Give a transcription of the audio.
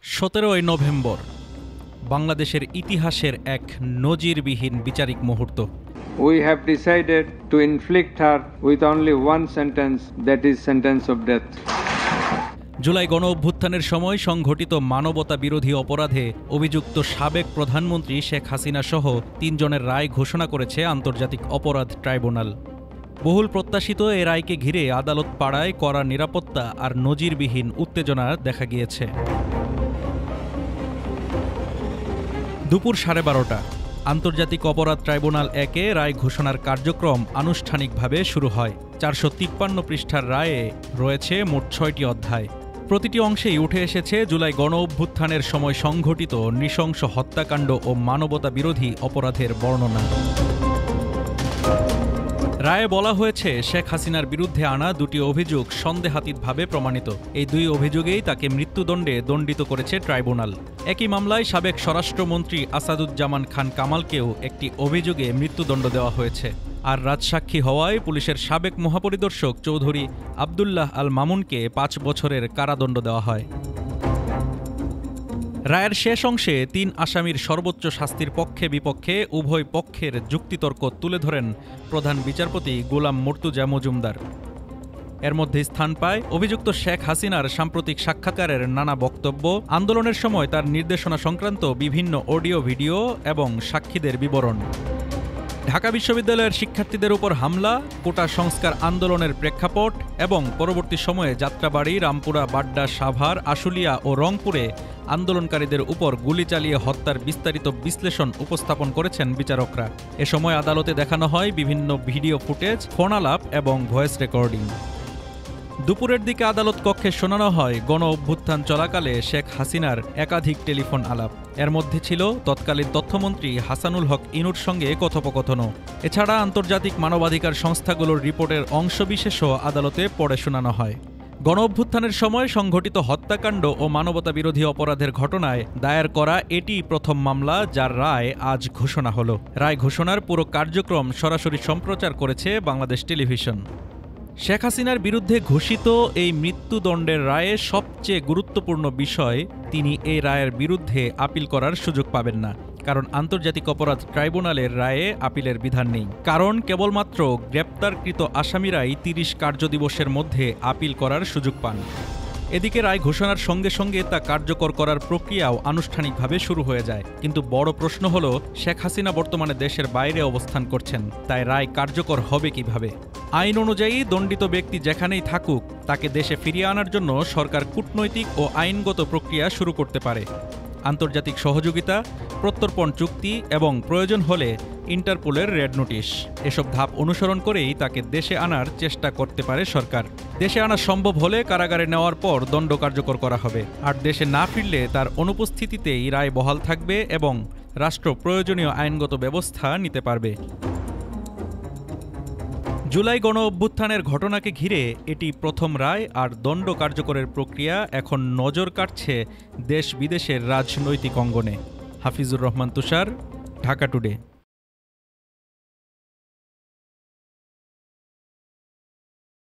17ই November বাংলাদেশের ইতিহাসের এক নজিরবিহীন বিচারিক মুহূর্ত। We have decided to inflict her with only one sentence, that is sentence of death. July গণঅভ্যুত্থানের সময় সংঘটিত মানবতা বিরোধী অপরাধে অভিযুক্ত সাবেক প্রধানমন্ত্রী শেখ হাসিনা সহ 3 জনের রায় ঘোষণা করেছে আন্তর্জাতিক অপরাধ ট্রাইব্যুনাল। বহুল প্রত্যাশিত এ রায়কে ঘিরে আদালত পাড়ায় কড়া নিরাপত্তা আর নজিরবিহীন উত্তেজনা দেখা গিয়েছে। দুপুর 12:30 আন্তর্জাতিক অপরাধ ট্রাইব্যুনাল 1-এ রায় ঘোষণার কার্যক্রম আনুষ্ঠানিকভাবে শুরু হয়। 453 পৃষ্ঠার রায়ে রয়েছে মোট 6টি অধ্যায়। প্রতিটি অংশেই উঠে এসেছে জুলাই গণঅভ্যুত্থানের সময় সংঘটিত নৃশংস হত্যাকাণ্ড ও মানবতা বিরোধী অপরাধের বর্ণনা। রায়ে বলা হয়েছে শেখ হাসিনার বিরুদ্ধে আনা 2টি অভিযোগ সন্দেহাতীতভাবে প্রমাণিত। এই 2 অভিযোগেই তাকে মৃত্যুদণ্ডে দণ্ডিত করেছে ট্রাইব্যুনাল। একই মামলায় সাবেক স্বরাষ্ট্রমন্ত্রী আসাদুজ্জামান খান কামালকেও একটি অভিযোগে মৃত্যুদণ্ড দেওয়া হয়েছে। আর রাজসাক্ষী হওয়ায় পুলিশের সাবেক মহাপরিদর্শক চৌধুরী আবদুল্লাহ আল মামুনকে 5 বছরের কারাদণ্ড দেওয়া হয়। রায়ের শেষ অংশে 3 আসামির সর্বোচ্চ শাস্তির পক্ষে বিপক্ষে উভয় পক্ষের যুক্তিতর্ক তুলে ধরেন প্রধান বিচারপতি গোলাম মর্তুজা মজুমদার। এর মধ্যে স্থান পায় অভিযুক্ত শেখ হাসিনার সাম্প্রতিক সাক্ষাৎকারের নানা বক্তব্য, আন্দোলনের সময় তার নির্দেশনা সংক্রান্ত বিভিন্ন অডিও ভিডিও এবং সাক্ষীদের বিবরণ। ঢাকা বিশ্ববিদ্যালয়ের শিক্ষার্থীদের উপর হামলা, কোটা সংস্কার আন্দোলনের প্রেক্ষাপট এবং পরবর্তী সময়ে যাত্রাবাড়ি, রামপুরা, বাড্ডা, সাভার, আশুলিয়া ও রংপুরে আন্দোলনকারীদের উপর গুলি চালিয়ে হত্যার বিস্তারিত বিশ্লেষণ উপস্থাপন করেছেন বিচারকরা। এ সময় আদালতে দেখানো হয় বিভিন্ন ভিডিও ফুটেজ, ফোনালাপ এবং ভয়েস রেকর্ডিং। দুপুরের দিকে আদালত কক্ষে শোনানো হয় গণ অভ্যুত্থান চলাকালে শেখ হাসিনার একাধিক টেলিফোন আলাপ। এর মধ্যে ছিল তৎকালীন তথ্যমন্ত্রী হাসানুল হক ইনুর সঙ্গে কথোপকথনও। এছাড়া আন্তর্জাতিক মানবাধিকার সংস্থাগুলোর রিপোর্টের অংশবিশেষও আদালতে পড়ে শোনানো হয়। গণ অভ্যুত্থানের সময় সংঘটিত হত্যাকাণ্ড ও মানবতা বিরোধী অপরাধের ঘটনায় দায়ের করা এটি প্রথম মামলা যার রায় আজ ঘোষণা হলো। রায় ঘোষণার পুরো কার্যক্রম সরাসরি সম্প্রচার করেছে বাংলাদেশ টেলিভিশন। শেখ হাসিনার বিরুদ্ধে ঘোষিত এই মৃত্যুদণ্ডের রায়ে সবচেয়ে গুরুত্বপূর্ণ বিষয়, তিনি এই রায়ের বিরুদ্ধে আপিল করার সুযোগ পাবেন না। কারণ আন্তর্জাতিক অপরাধ ট্রাইব্যুনালের রায়ে আপিলের বিধান নেই। কারণ কেবলমাত্র গ্রেপ্তারকৃত আসামিরাই 30 কার্যদিবসের মধ্যে আপিল করার সুযোগ পান। এদিকে রায় ঘোষণার সঙ্গে সঙ্গে তা কার্যকর করার প্রক্রিয়াও আনুষ্ঠানিকভাবে শুরু হয়ে যায়। কিন্তু বড় প্রশ্ন হলো, শেখ হাসিনা বর্তমানে দেশের বাইরে অবস্থান করছেন, তাই রায় কার্যকর হবে কিভাবে? আইন অনুযায়ী দণ্ডিত ব্যক্তি যেখানেই থাকুক তাকে দেশে ফিরিয়ে আনার জন্য সরকার কূটনৈতিক ও আইনগত প্রক্রিয়া শুরু করতে পারে। আন্তর্জাতিক সহযোগিতা, প্রত্যর্পণ চুক্তি এবং প্রয়োজন হলে ইন্টারপোলের রেড নোটিশ, এসব ধাপ অনুসরণ করেই তাকে দেশে আনার চেষ্টা করতে পারে সরকার। দেশে আনা সম্ভব হলে কারাগারে নেওয়ার পর দণ্ড কার্যকর করা হবে। আর দেশে না ফিরলে তার অনুপস্থিতিতেই রায় বহাল থাকবে এবং রাষ্ট্র প্রয়োজনীয় আইনগত ব্যবস্থা নিতে পারবে। জুলাই গণ অভ্যুত্থানের ঘটনাকে ঘিরে এটি প্রথম রায়, আর দণ্ড কার্যকরের প্রক্রিয়া এখন নজর কাটছে দেশ বিদেশের রাজনৈতিক অঙ্গনে। হাফিজুর রহমান তুষার, ঢাকা টুডে।